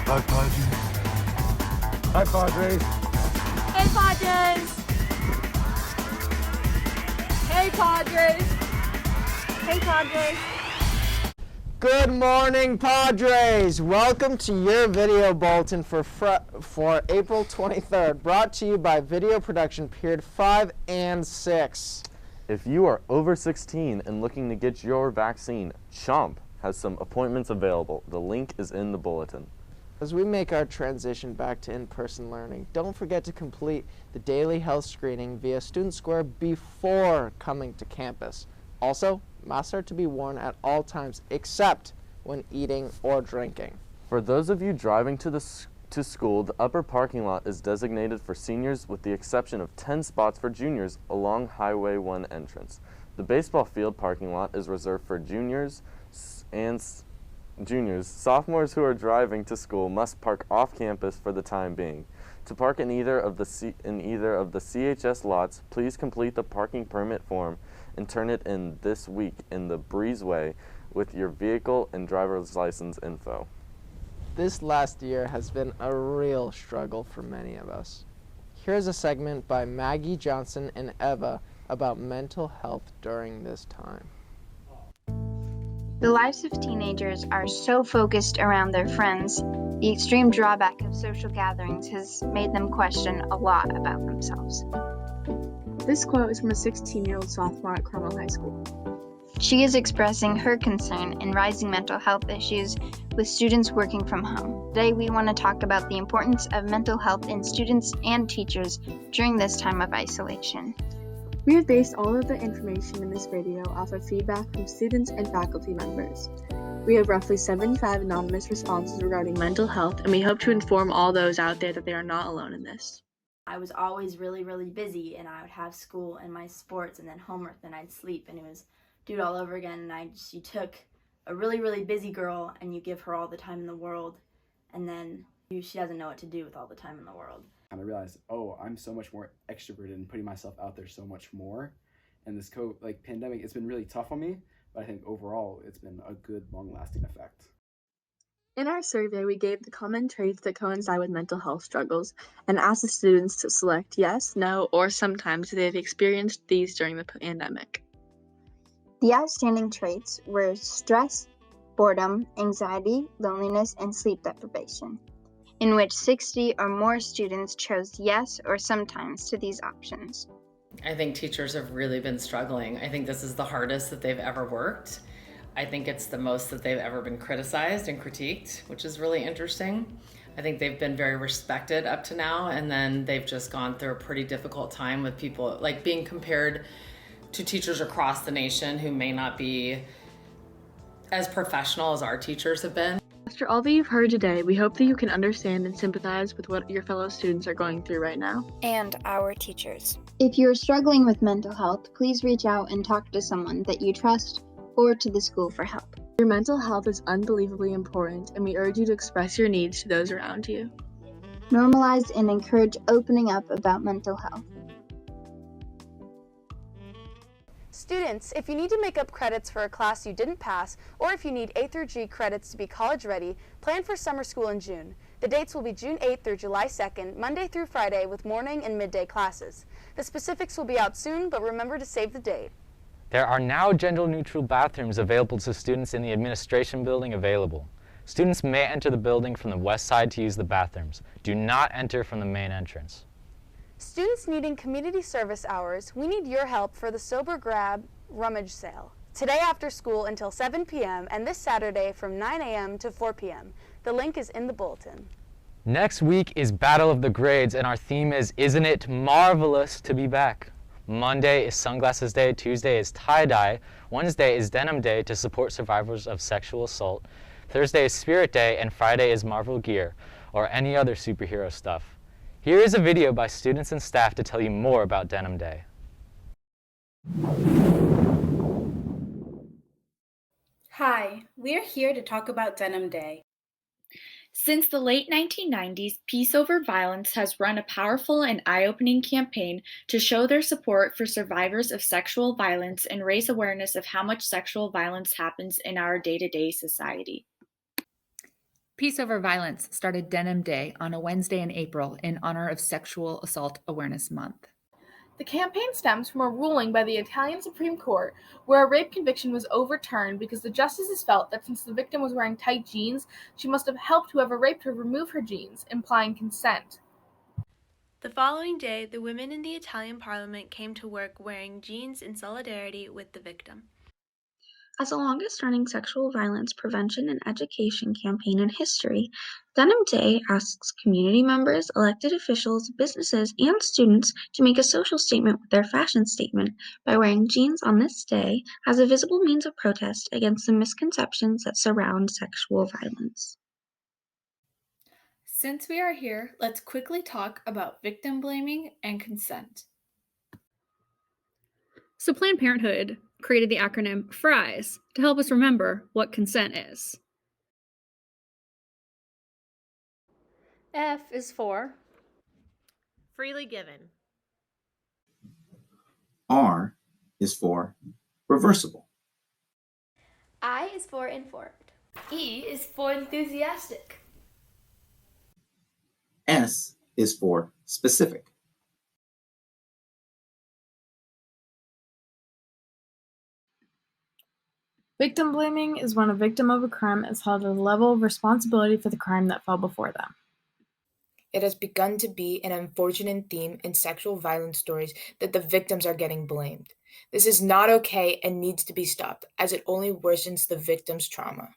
Hi, Padres. Hi, Padres. Hey, Padres! Hey, Padres! Hey, Padres! Good morning, Padres! Welcome to your video bulletin for April 23rd, brought to you by Video Production Period 5 and 6. If you are over 16 and looking to get your vaccine, CHOMP has some appointments available. The link is in the bulletin. As we make our transition back to in-person learning, don't forget to complete the daily health screening via Student Square before coming to campus. Also, masks are to be worn at all times except when eating or drinking. For those of you driving to school, the upper parking lot is designated for seniors with the exception of 10 spots for juniors along Highway 1 entrance. The baseball field parking lot is reserved for juniors. Sophomores who are driving to school must park off campus for the time being. To park in either of the CHS lots, please complete the parking permit form and turn it in this week in the breezeway with your vehicle and driver's license info. This last year has been a real struggle for many of us. Here's a segment by Maggie Johnson and Eva about mental health during this time. The lives of teenagers are so focused around their friends, the extreme drawback of social gatherings has made them question a lot about themselves. This quote is from a 16-year-old sophomore at Carmel High School. She is expressing her concern in rising mental health issues with students working from home. Today we want to talk about the importance of mental health in students and teachers during this time of isolation. We have based all of the information in this video off of feedback from students and faculty members. We have roughly 75 anonymous responses regarding mental health, and we hope to inform all those out there that they are not alone in this. I was always really busy, and I would have school and my sports and then homework, then I'd sleep, and it was do it all over again. And you took a really busy girl and you give her all the time in the world, and then she doesn't know what to do with all the time in the world. And I realized, I'm so much more extroverted and putting myself out there so much more. And this pandemic, it's been really tough on me, but I think overall it's been a good, long-lasting effect. In our survey, we gave the common traits that coincide with mental health struggles and asked the students to select yes, no, or sometimes they've experienced these during the pandemic. The outstanding traits were stress, boredom, anxiety, loneliness, and sleep deprivation, in which 60 or more students chose yes or sometimes to these options. I think teachers have really been struggling. I think this is the hardest that they've ever worked. I think it's the most that they've ever been criticized and critiqued, which is really interesting. I think they've been very respected up to now, and then they've just gone through a pretty difficult time with people being compared to teachers across the nation who may not be as professional as our teachers have been. After all that you've heard today, we hope that you can understand and sympathize with what your fellow students are going through right now. And our teachers. If you are struggling with mental health, please reach out and talk to someone that you trust or to the school for help. Your mental health is unbelievably important, and we urge you to express your needs to those around you. Normalize and encourage opening up about mental health. Students, if you need to make up credits for a class you didn't pass, or if you need A through G credits to be college ready, plan for summer school in June. The dates will be June 8th through July 2nd, Monday through Friday, with morning and midday classes. The specifics will be out soon, but remember to save the date. There are now gender-neutral bathrooms available to students in the administration building available. Students may enter the building from the west side to use the bathrooms. Do not enter from the main entrance. Students needing community service hours, we need your help for the Sober Grab rummage sale. Today after school until 7 p.m. and this Saturday from 9 a.m. to 4 p.m. The link is in the bulletin. Next week is Battle of the Grades, and our theme is Isn't It Marvelous to Be Back? Monday is Sunglasses Day, Tuesday is Tie-Dye, Wednesday is Denim Day to support survivors of sexual assault, Thursday is Spirit Day, and Friday is Marvel Gear, or any other superhero stuff. Here is a video by students and staff to tell you more about Denim Day. Hi, we're here to talk about Denim Day. Since the late 1990s, Peace Over Violence has run a powerful and eye-opening campaign to show their support for survivors of sexual violence and raise awareness of how much sexual violence happens in our day-to-day society. Peace Over Violence started Denim Day on a Wednesday in April in honor of Sexual Assault Awareness Month. The campaign stems from a ruling by the Italian Supreme Court where a rape conviction was overturned because the justices felt that since the victim was wearing tight jeans, she must have helped whoever raped her remove her jeans, implying consent. The following day, the women in the Italian parliament came to work wearing jeans in solidarity with the victim. As the longest-running sexual violence prevention and education campaign in history, Denim Day asks community members, elected officials, businesses, and students to make a social statement with their fashion statement by wearing jeans on this day as a visible means of protest against the misconceptions that surround sexual violence. Since we are here, let's quickly talk about victim blaming and consent. So Planned Parenthood created the acronym FRIES to help us remember what consent is. F is for Freely given. R is for reversible. I is for informed. E is for enthusiastic. S is for specific. Victim blaming is when a victim of a crime is held at a level of responsibility for the crime that fell before them. It has begun to be an unfortunate theme in sexual violence stories that the victims are getting blamed. This is not okay and needs to be stopped, as it only worsens the victim's trauma.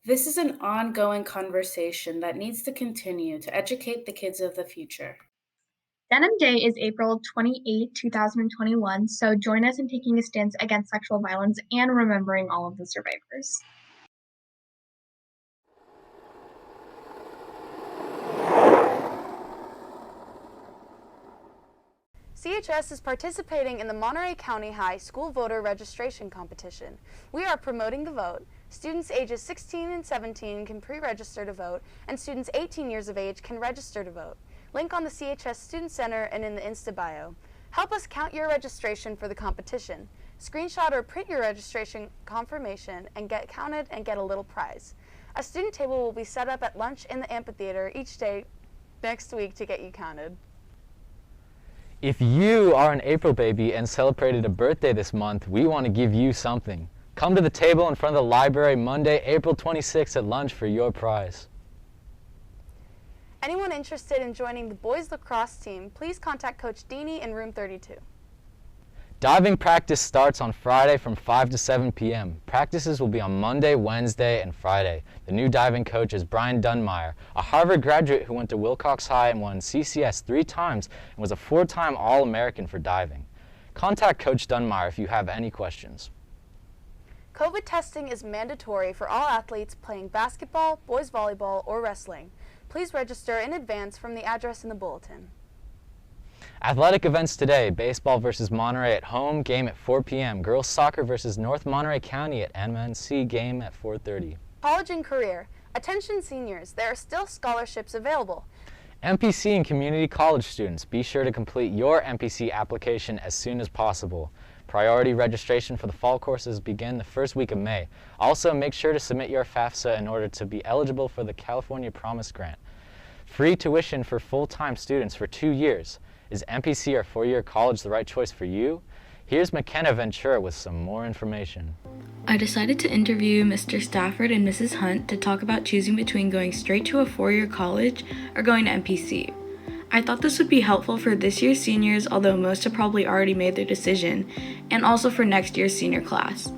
This is an ongoing conversation that needs to continue to educate the kids of the future. Denim Day is April 28, 2021, so join us in taking a stance against sexual violence and remembering all of the survivors. CHS is participating in the Monterey County High School Voter Registration Competition. We are promoting the vote. Students ages 16 and 17 can pre-register to vote, and students 18 years of age can register to vote. Link on the CHS Student Center and in the Insta bio. Help us count your registration for the competition. Screenshot or print your registration confirmation and get counted and get a little prize. A student table will be set up at lunch in the amphitheater each day next week to get you counted. If you are an April baby and celebrated a birthday this month, we want to give you something. Come to the table in front of the library Monday, April 26th at lunch for your prize. Anyone interested in joining the boys lacrosse team, please contact Coach Deeney in room 32. Diving practice starts on Friday from 5 to 7 p.m. Practices will be on Monday, Wednesday, and Friday. The new diving coach is Brian Dunmeyer, a Harvard graduate who went to Wilcox High and won CCS 3 times and was a 4-time All-American for diving. Contact Coach Dunmeyer if you have any questions. COVID testing is mandatory for all athletes playing basketball, boys volleyball, or wrestling. Please register in advance from the address in the bulletin. Athletic events today: baseball versus Monterey at home, game at 4 p.m. Girls soccer versus North Monterey County at MNC, game at 4:30. College and career. Attention seniors, there are still scholarships available. MPC and community college students, be sure to complete your MPC application as soon as possible. Priority registration for the fall courses begin the first week of May. Also, make sure to submit your FAFSA in order to be eligible for the California Promise Grant. Free tuition for full-time students for 2 years. Is MPC or four-year college the right choice for you? Here's McKenna Ventura with some more information. I decided to interview Mr. Stafford and Mrs. Hunt to talk about choosing between going straight to a four-year college or going to MPC. I thought this would be helpful for this year's seniors, although most have probably already made their decision, and also for next year's senior class.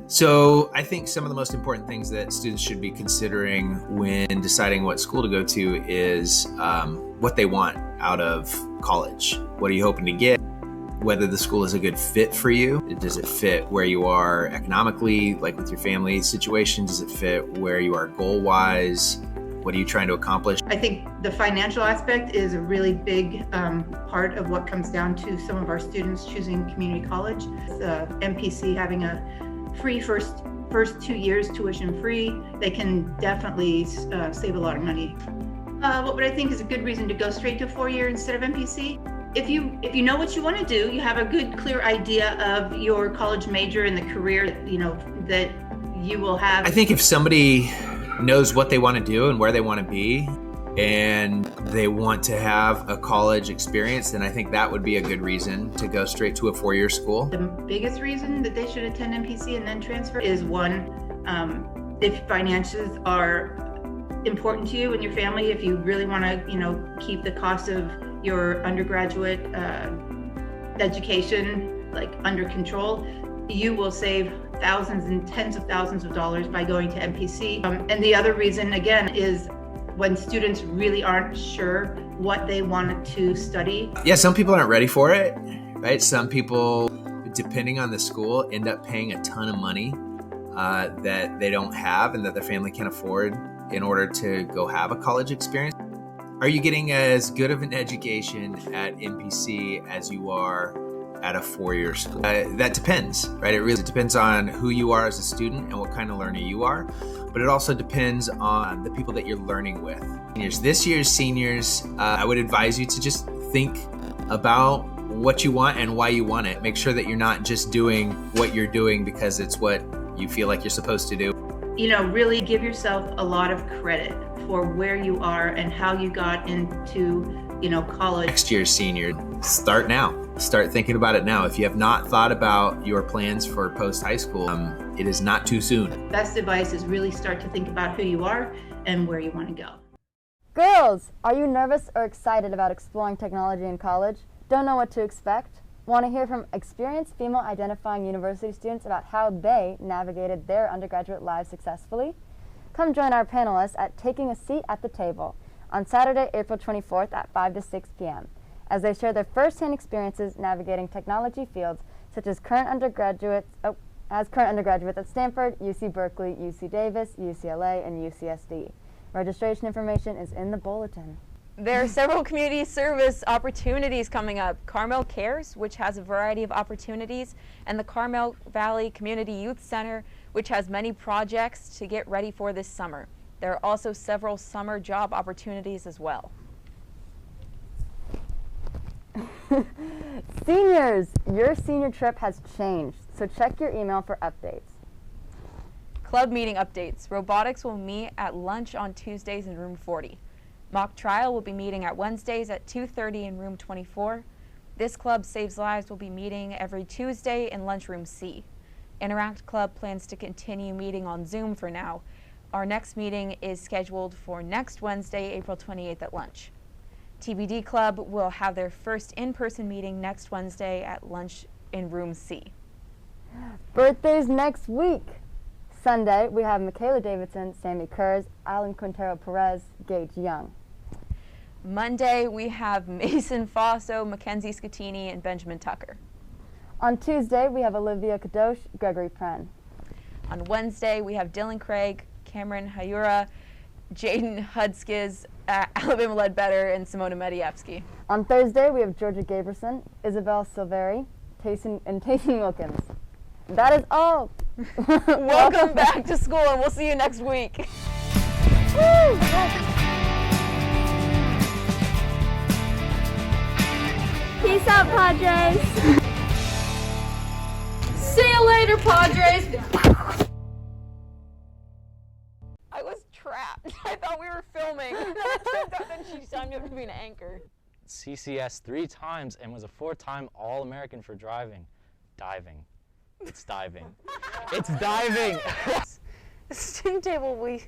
So I think some of the most important things that students should be considering when deciding what school to go to is what they want out of college. What are you hoping to get? Whether the school is a good fit for you. Does it fit where you are economically, like with your family situation? Does it fit where you are goal-wise? What are you trying to accomplish? I think the financial aspect is a really big part of what comes down to some of our students choosing community college. MPC having a free first 2 years tuition free, they can definitely save a lot of money. What would I think is a good reason to go straight to 4-year instead of MPC? If you know what you want to do, you have a good clear idea of your college major and the career that you will have. I think if somebody knows what they want to do and where they want to be, and they want to have a college experience, then I think that would be a good reason to go straight to a four-year school. The biggest reason that they should attend MPC and then transfer is one, if finances are important to you and your family, if you really want to, keep the cost of your undergraduate education under control, you will save thousands and tens of thousands of dollars by going to MPC. And the other reason, again, is when students really aren't sure what they want to study. Yeah, some people aren't ready for it, right? Some people, depending on the school, end up paying a ton of money that they don't have and that their family can't afford in order to go have a college experience. Are you getting as good of an education at MPC as you are at a four-year school? That depends, right? It really depends on who you are as a student and what kind of learner you are, but it also depends on the people that you're learning with. This year's seniors, I would advise you to just think about what you want and why you want it. Make sure that you're not just doing what you're doing because it's what you feel like you're supposed to do. Really give yourself a lot of credit for where you are and how you got into, college. Next year's senior, start now. Start thinking about it now. If you have not thought about your plans for post-high school, it is not too soon. Best advice is really start to think about who you are and where you want to go. Girls, are you nervous or excited about exploring technology in college? Don't know what to expect? Want to hear from experienced female-identifying university students about how they navigated their undergraduate lives successfully? Come join our panelists at Taking a Seat at the Table on Saturday, April 24th at 5 to 6 p.m. as they share their first-hand experiences navigating technology fields such as current undergraduates at Stanford, UC Berkeley, UC Davis, UCLA, and UCSD. Registration information is in the bulletin. There are several community service opportunities coming up. Carmel Cares, which has a variety of opportunities, and the Carmel Valley Community Youth Center, which has many projects to get ready for this summer. There are also several summer job opportunities as well. Seniors, your senior trip has changed, so check your email for updates. Club meeting updates. Robotics will meet at lunch on Tuesdays in room 40. Mock Trial will be meeting at Wednesdays at 2:30 in room 24. This Club Saves Lives will be meeting every Tuesday in lunchroom C. Interact Club plans to continue meeting on Zoom for now. Our next meeting is scheduled for next Wednesday, April 28th at lunch. TBD Club will have their first in-person meeting next Wednesday at lunch in room C. Birthdays next week. Sunday, we have Michaela Davidson, Sammy Kurz, Alan Quintero Perez, Gage Young. Monday, we have Mason Fosso, Mackenzie Scatini, and Benjamin Tucker. On Tuesday, we have Olivia Kadosh, Gregory Pren. On Wednesday, we have Dylan Craig, Cameron Hayura, Jaden Hudskiz, Alabama Ledbetter, and Simona Medievsky. On Thursday, we have Georgia Gaberson, Isabel Silveri, and Tayson Wilkins. That is all. Welcome back to school, and we'll see you next week. Peace out, Padres. See you later, Padres. I was trapped. I thought we were filming. And then it turned out that she signed me up to be an anchor. CCS 3 times and was a 4-time All-American for diving. It's diving. It's diving. Student table, we